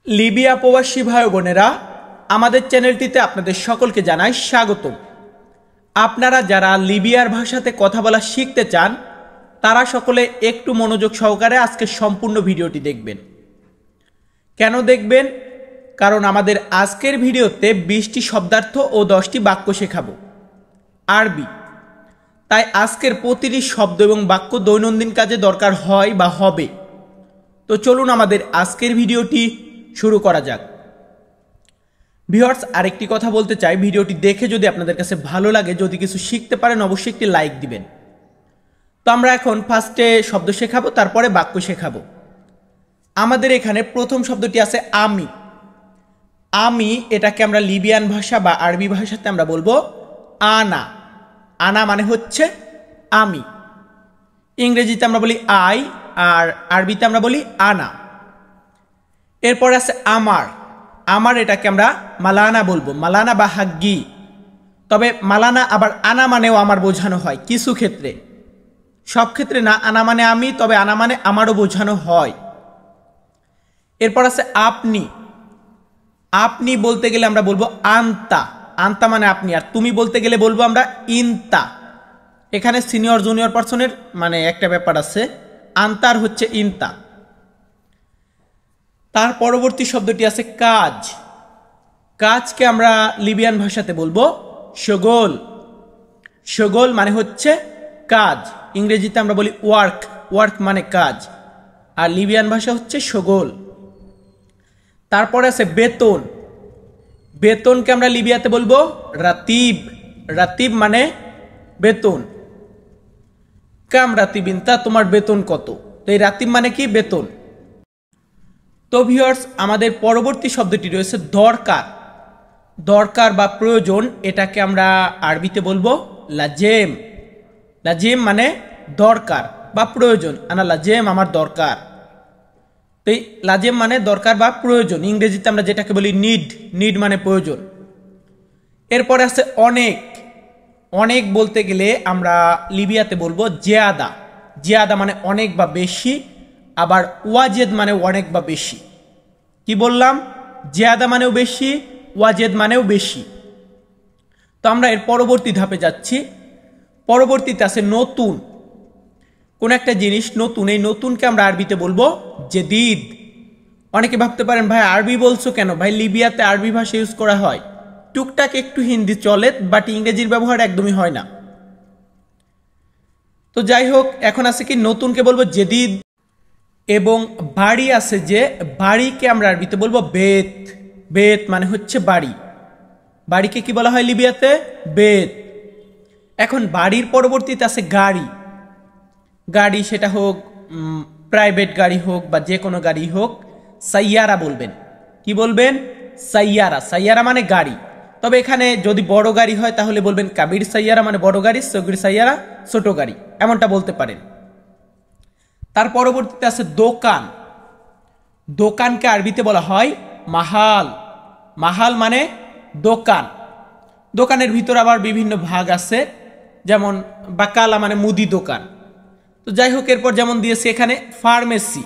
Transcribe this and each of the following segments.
Libya প্রবাসী ভাই বোনেরা, আমাদের চ্যানেলটিতে আপনাদের সকলকে জানাই স্বাগতম। আপনারা যারা লিবিয়ার ভাষাতে কথা বলা শিখতে চান তারা সকলে একটু মনোযোগ সহকারে আজকের সম্পূর্ণ ভিডিওটি দেখবেন। কেন দেখবেন? কারণ আমাদের আজকের ভিডিওতে 20টি শব্দার্থ ও 10টি বাক্য শেখাবো আরবি। তাই আজকের প্রতিটি শব্দ এবং বাক্য দৈনন্দিন কাজে দরকার হয় বা হবে। তো চলুন আমাদের আজকের ভিডিওটি শুরু করা যাক। ভিউয়ার্স, আরেকটি কথা বলতে চাই, ভিডিওটি দেখে যদি আপনাদের কাছে ভালো লাগে, যদি কিছু শিখতে পারেন, অবশ্যই একটি লাইক দিবেন। তো আমরা এখন ফার্স্টে শব্দ শেখাবো, তারপরে বাক্য শেখাবো। আমাদের এখানে প্রথম শব্দটি আছে আমি। আমি এটাকে আমরা লিবিয়ান ভাষা বা আরবি ভাষাতে আমরা বলবো আনা। আনা মানে হচ্ছে আমি। ইংরেজিতে আমরা বলি আই, আর আরবিতে আমরা বলি আনা। এরপর আছে আমার। আমার এটাকে আমরা মালানা বলবো, মালানা বা হাগ্গি। তবে মালানা আবার আনা মানেও আমার বোঝানো হয় কিছু ক্ষেত্রে, সব ক্ষেত্রে না। আনা মানে আমি, তবে আনা মানে আমারও বোঝানো হয়। এরপর আছে আপনি। আপনি বলতে গেলে আমরা বলবো আন্তা। আন্তা মানে আপনি, আর তুমি বলতে গেলে বলবো আমরা ইনতা। এখানে সিনিয়র জুনিয়র পার্সনের মানে একটা ব্যাপার আছে, আন্তার হচ্ছে ইনতা। তার পরবর্তী শব্দটি আছে কাজ। কাজকে আমরা লিবিয়ান ভাষাতে বলবো শগল। শগল মানে হচ্ছে কাজ। ইংরেজিতে আমরা বলি ওয়ার্ক। ওয়ার্ক মানে কাজ, আর লিবিয়ান ভাষা হচ্ছে শগল। তারপরে আছে বেতন। বেতনকে আমরা লিবিয়াতে বলবো রাতিব। রাতিব মানে বেতন। কাম রাতিবিন, তা তোমার বেতন কত? তো এই রাতিব মানে কি? বেতন। তো ভিউয়ার্স, আমাদের পরবর্তী শব্দটি রয়েছে দরকার। দরকার বা প্রয়োজন, এটাকে আমরা আরবিতে বলবো লাজেম। লাজেম মানে দরকার বা প্রয়োজন। আনা লাজেম, আমার দরকার। তো এই লাজেম মানে দরকার বা প্রয়োজন। ইংরেজিতে আমরা যেটাকে বলি নিড। নিড মানে প্রয়োজন। এরপরে আছে অনেক। অনেক বলতে গেলে আমরা লিবিয়াতে বলবো জিয়াদা। জিয়াদা মানে অনেক বা বেশি, আবার ওয়াজেদ মানে অনেক বা বেশি। কি বললাম? জিয়াদা মানেও বেশি, ওয়াজেদ মানেও বেশি। তো আমরা এর পরবর্তী ধাপে যাচ্ছি। পরবর্তীতে আছে নতুন। কোন একটা জিনিস নতুন, এই নতুনকে আমরা আরবিতে বলবো জেদিদ। অনেকে ভাবতে পারেন, ভাই আরবি বলছো কেন? ভাই লিবিয়াতে আরবি ভাষা ইউজ করা হয়, টুকটাক একটু হিন্দি চলে, বাট ইংরেজির ব্যবহার একদমই হয় না। তো যাই হোক, এখন আছে কি নতুনকে বলবো জেদিদ। এবং বাড়ি আছে যে, বাড়িকে আমরা আরবিতে বলবো বেত। বেত মানে হচ্ছে বাড়ি। বাড়িকে কি বলা হয় লিবিয়াতে? বেত। এখন বাড়ির পরবর্তীতে আছে গাড়ি। গাড়ি সেটা হোক প্রাইভেট গাড়ি হোক বা যে কোনো গাড়ি হোক, সাইয়ারা বলবেন। কি বলবেন? সাইয়ারা। সাইয়ারা মানে গাড়ি। তবে এখানে যদি বড় গাড়ি হয় তাহলে বলবেন কাবির সাইয়ারা মানে বড় গাড়ি, সগির সাইয়ারা ছোট গাড়ি, এমনটা বলতে পারেন। তার পরবর্তীতে আছে দোকান। দোকানকে আরবিতে বলা হয় মাহাল। মাহাল মানে দোকান। দোকানের ভিতর আবার বিভিন্ন ভাগ আছে, যেমন বাকালা মানে মুদি দোকান। তো যাই হোক, এরপর যেমন দিয়েছে এখানে ফার্মেসি।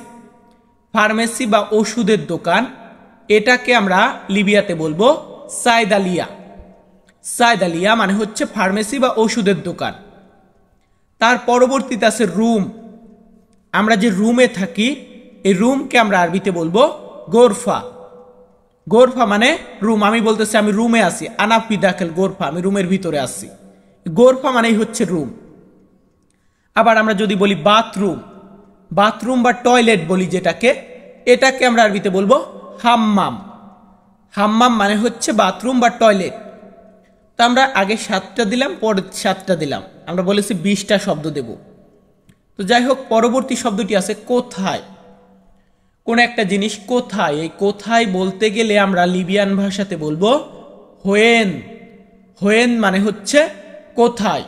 ফার্মেসি বা ওষুধের দোকান, এটাকে আমরা লিবিয়াতে বলবো সাইদালিয়া। সাইদালিয়া মানে হচ্ছে ফার্মেসি বা ওষুধের দোকান। তার পরবর্তীতে আছে রুম। আমরা যে রুমে থাকি, এই রুমকে আমরা আরবিতে বলবো গোরফা। গোরফা মানে রুম। আমি বলতেছি আমি রুমে আছি, আনাফি দাখেল গোরফা, আমি রুমের ভিতরে আছি। গোরফা মানেই হচ্ছে রুম। আবার আমরা যদি বলি বাথরুম, বাথরুম বা টয়লেট বলি যেটাকে, এটাকে আমরা আরবিতে বলবো হাম্মাম। হাম্মাম মানে হচ্ছে বাথরুম বা টয়লেট। তো আমরা আগে 7টা দিলাম, পরে 7টা দিলাম, আমরা বলেছি 20টা শব্দ দেব। তো যাই হোক, পরবর্তী শব্দটি আছে কোথায়। কোন একটা জিনিস কোথায়, এই কোথায় বলতে গেলে আমরা লিবিয়ান ভাষাতে বলবো হোয়েন। হোয়েন মানে হচ্ছে কোথায়,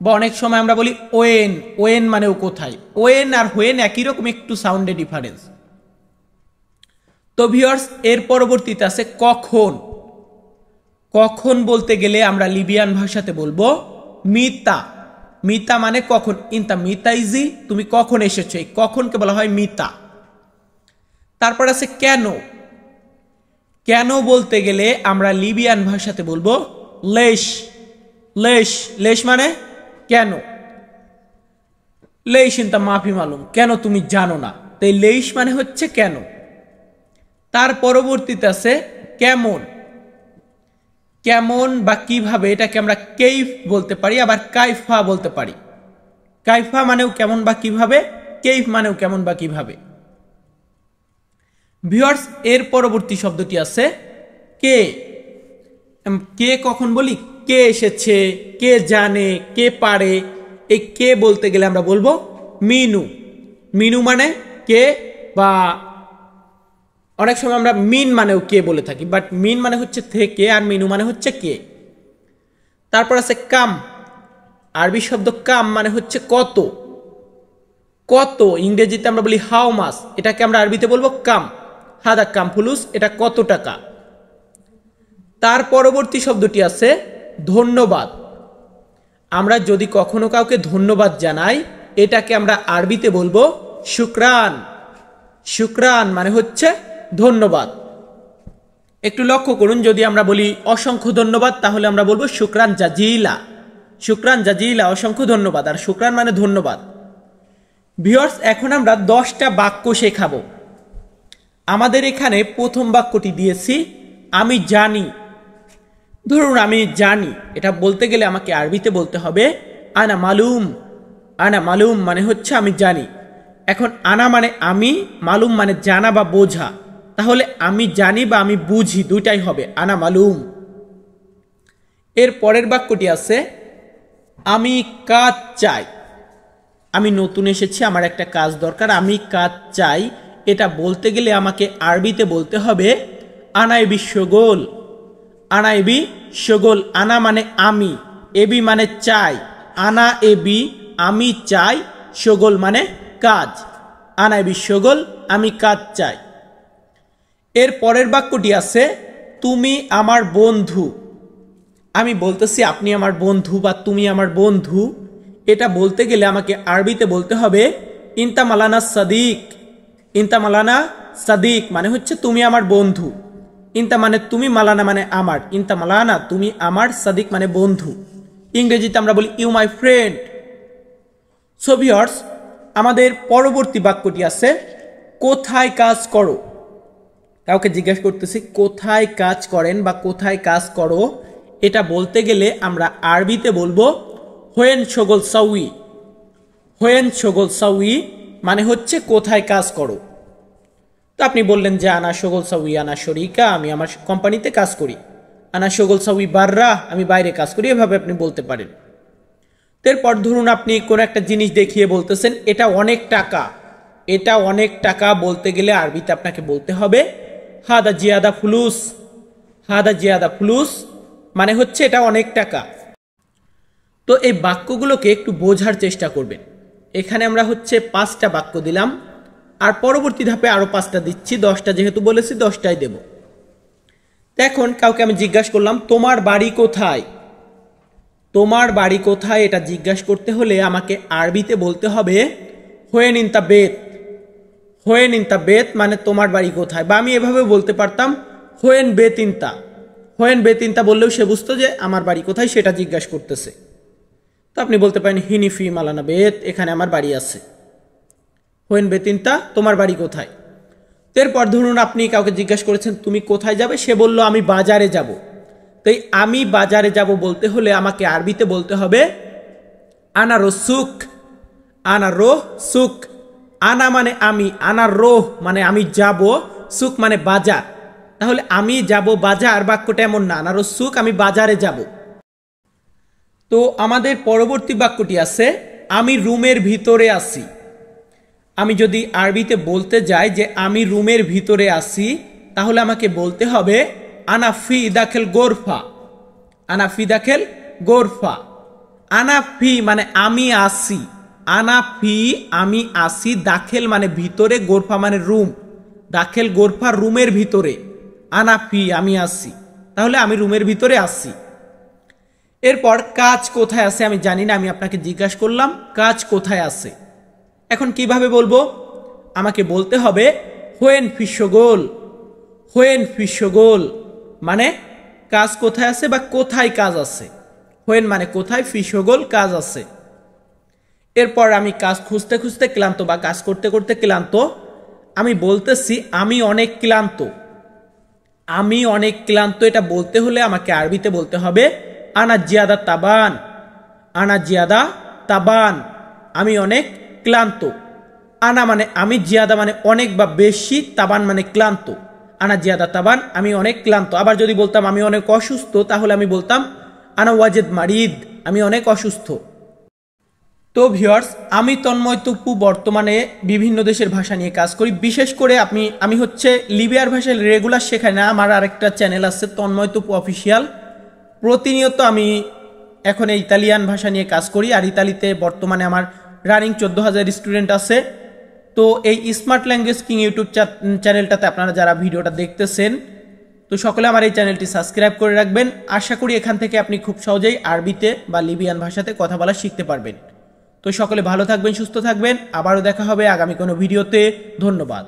বা অনেক সময় আমরা বলি ওয়েন। ওয়েন মানেও কোথায়। ওয়েন আর হোয়েন একই রকম, একটু সাউন্ডে ডিফারেন্স। তো ভিউয়ার্স, এর পরবর্তীতে আছে কখন। কখন বলতে গেলে আমরা লিবিয়ান ভাষাতে বলবো মিতা। মিতা মানে কখন। ইনতা মিতা ইজি, তুমি কখন এসেছো, এই কখনকে বলা হয় মিতা। তারপর আছে কেন। কেন বলতে গেলে আমরা লিবিয়ান ভাষাতে বলবো লেশ। লেশ লেশ মানে কেন। লেশ ইনতা মাফি মালুম, কেন তুমি জানো না। তাই লেশ মানে হচ্ছে কেন। তার পরবর্তীতে আছে কেমন। কেমন বা কিভাবে, এটাকে আমরা কেইফ বলতে পারি, আবার কাইফা বলতে পারি। কাইফা মানেও কেমন বা কিভাবে, কেইফ মানেও কেমন বা কিভাবে। ভিউয়ার্স, এর পরবর্তী শব্দটি আছে কে। কে কখন বলি, কে এসেছে, কে জানে, কে পারে। এই কে বলতে গেলে আমরা বলবো মিনু। মিনু মানে কে, বা অনেক সময় আমরা মিন মানেও কে বলে থাকি, বাট মিন মানে হচ্ছে থেকে আর মিনু মানে হচ্ছে কে। তারপর আছে কাম। আরবি শব্দ কাম মানে হচ্ছে কত। কত ইংরেজিতে আমরা বলি হাউ মাস, এটাকে আমরা আরবিতে বলবো কাম। হাদা কাম ফুলুস, এটা কত টাকা। তার পরবর্তী শব্দটি আছে ধন্যবাদ। আমরা যদি কখনো কাউকে ধন্যবাদ জানাই, এটাকে আমরা আরবিতে বলবো শুকরান। শুকরান মানে হচ্ছে ধন্যবাদ। একটু লক্ষ্য করুন, যদি আমরা বলি অসংখ্য ধন্যবাদ, তাহলে আমরা বলবো শুকরান জাজিলা। শুকরান জাজিলা, অসংখ্য ধন্যবাদ। আর শুকরান মানে ধন্যবাদ। ভিউয়ার্স, এখন আমরা 10টা বাক্য শেখাবো। আমাদের এখানে প্রথম বাক্যটি দিয়েছি আমি জানি। ধরুন আমি জানি, এটা বলতে গেলে আমাকে আরবিতে বলতে হবে আনা মালুম। আনা মালুম মানে হচ্ছে আমি জানি। এখন আনা মানে আমি, মালুম মানে জানা বা বোঝা। তাহলে আমি জানি বা আমি বুঝি, দুইটাই হবে আনা মালুম। এর পরের বাক্যটি আছে আমি কাজ চাই। আমি নতুন এসেছি, আমার একটা কাজ দরকার, আমি কাজ চাই। এটা বলতে গেলে আমাকে আরবিতে বলতে হবে আনাইবি শগোল। আনাইবি শগোল। আনা মানে আমি, এবি মানে চাই। আনা এবি আমি চাই, শগোল মানে কাজ। আনাইবি শগোল, আমি কাজ চাই। এর পরের বাক্যটি আছে তুমি আমার বন্ধু। আমি বলতেছি আপনি আমার বন্ধু বা তুমি আমার বন্ধু। এটা বলতে গেলে আমাকে আরবিতে বলতে হবে ইনতা মালানা সাদিক। ইনতা মালানা সাদিক মানে হচ্ছে তুমি আমার বন্ধু। ইনতা মানে তুমি, মালানা মানে আমার। ইনতা মালানা তুমি আমার, সাদিক মানে বন্ধু। ইংরেজিতে আমরা বলি you my friend. So viewers, আমাদের পরবর্তী বাক্যটি আছে কোথায় কাজ করো। কাউকে জিজ্ঞাসা করতেছি কোথায় কাজ করেন বা কোথায় কাজ করো। এটা বলতে গেলে আমরা আরবিতে বলবো হোয়েন শগল সাউই। হোয়েন শগল সাউই মানে হচ্ছে কোথায় কাজ করো। তো আপনি বললেন যে আনা শগল সাউই আনা শরিকা, আমি আমার কোম্পানিতে কাজ করি। আনা শগল সাউই বাররা, আমি বাইরে কাজ করি। এভাবে আপনি বলতে পারেন। এরপর ধরুন আপনি কোন একটা জিনিস দেখিয়ে বলতেছেন এটা অনেক টাকা। এটা অনেক টাকা বলতে গেলে আরবিতে আপনাকে বলতে হবে হাদা জিয়াদা ফুলুস। হাদা জিয়াদা ফুলুস মানে হচ্ছে এটা অনেক টাকা। তো এই বাক্যগুলোকে একটু বোঝার চেষ্টা করবেন। এখানে আমরা হচ্ছে 5টা বাক্য দিলাম, আর পরবর্তী ধাপে আরো 5টা দিচ্ছি। 10টা যেহেতু বলেছি 10টাই দেব। এখন কাউকে আমি জিজ্ঞাসা করলাম তোমার বাড়ি কোথায়। তোমার বাড়ি কোথায় এটা জিজ্ঞাসা করতে হলে আমাকে আরবিতে বলতে হবে হোয়েন ইন তা বেত। হোয়েন ইন তা বেত মানে তোমার বাড়ি কোথায়। বা আমি এভাবে বলতে পারতাম হোয়েন বেতিনতা। হোয়েন বেতিনতা বললেও সে বুঝতো যে আমার বাড়ি কোথায় সেটা জিজ্ঞাসা করতেছে। তো আপনি বলতে পারেন হিনিফি মালানা বেত, এখানে আমার বাড়ি আছে। হোয়েন বেতিনতা, তোমার বাড়ি কোথায়। এরপর ধরুন আপনি কাউকে জিজ্ঞাসা করেছেন তুমি কোথায় যাবে, সে বলল আমি বাজারে যাব। তাই আমি বাজারে যাব বলতে হলে আমাকে আরবিতে বলতে হবে আনা রসুক। আনা রোহ সুক। আনা মানে আমি, আনা রোহ মানে আমি যাব, সুক মানে বাজার। তাহলে আমি যাব বাজার বাক্যটা এমন না, আনা রসুক আমি বাজারে যাব। তো আমাদের পরবর্তী বাক্যটি আছে আমি রুমের ভিতরে আছি। আমি যদি আরবিতে বলতে যাই যে আমি রুমের ভিতরে আছি, তাহলে আমাকে বলতে হবে আনা ফি দাখিল গোরফা। আনা ফি দাখিল গোরফা। আনা ফি মানে আমি আসি। আনা ফি আমি আসি, দাখিল মানে ভিতরে, গোরফা মানে রুম। দাখিল গোরফা রুমের ভিতরে। আনা ফি আমি আসি, তাহলে আমি রুমের ভিতরে আসি। এরপর কাজ কোথায় আছে আমি জানি না, আমি আপনাকে জিজ্ঞাসা করলাম কাজ কোথায় আছে। এখন কিভাবে বলবো, আমাকে বলতে হবে হোয়েন ফি শগল। হোয়েন ফি শোগল মানে কাজ কোথায় আছে বা কোথায় কাজ আছে। হোয়েন মানে কোথায়, ফি শোগল কাজ আছে। এরপর আমি কাজ খুঁজতে খুঁজতে ক্লান্ত বা কাজ করতে করতে ক্লান্ত। আমি বলতেছি আমি অনেক ক্লান্ত। আমি অনেক ক্লান্ত এটা বলতে হলে আমাকে আরবিতে বলতে হবে আনা জিয়াদা তাবান। আনা জিয়াদা তাবান, আমি অনেক ক্লান্ত। আনা মানে আমি, জিয়াদা মানে অনেক বা বেশি, তাবান মানে ক্লান্ত। আনা জিয়াদা তাবান, আমি অনেক ক্লান্ত। আবার যদি বলতাম আমি অনেক অসুস্থ, তাহলে আমি বলতাম আনা ওয়াজেদ মারিদ, আমি অনেক অসুস্থ। তো ভিউয়ার্স, আমি তন্ময় তপু বর্তমানে বিভিন্ন দেশের ভাষা নিয়ে কাজ করি। বিশেষ করে আমি হচ্ছে লিবিয়ার ভাষায় রেগুলার শেখাই না। আমার আরেকটা চ্যানেল আছে তন্ময় তপু অফিসিয়াল। প্রতিনিয়ত আমি এখন ইতালিয়ান ভাষা নিয়ে কাজ করি। আর ইতালিতে বর্তমানে আমার রানিং 14,000 স্টুডেন্ট আছে। তো এই স্মার্ট ল্যাঙ্গুয়েজ কিং ইউটিউব চ্যানেলটাতে আপনারা যারা ভিডিওটা দেখতেছেন, তো সকলে আমার এই চ্যানেলটি সাবস্ক্রাইব করে রাখবেন। আশা করি এখান থেকে আপনি খুব সহজেই আরবিতে বা লিবিয়ান ভাষাতে কথা বলা শিখতে পারবেন। তো সকলে ভালো থাকবেন, সুস্থ থাকবেন। আবারও দেখা হবে আগামী কোনো ভিডিওতে। ধন্যবাদ।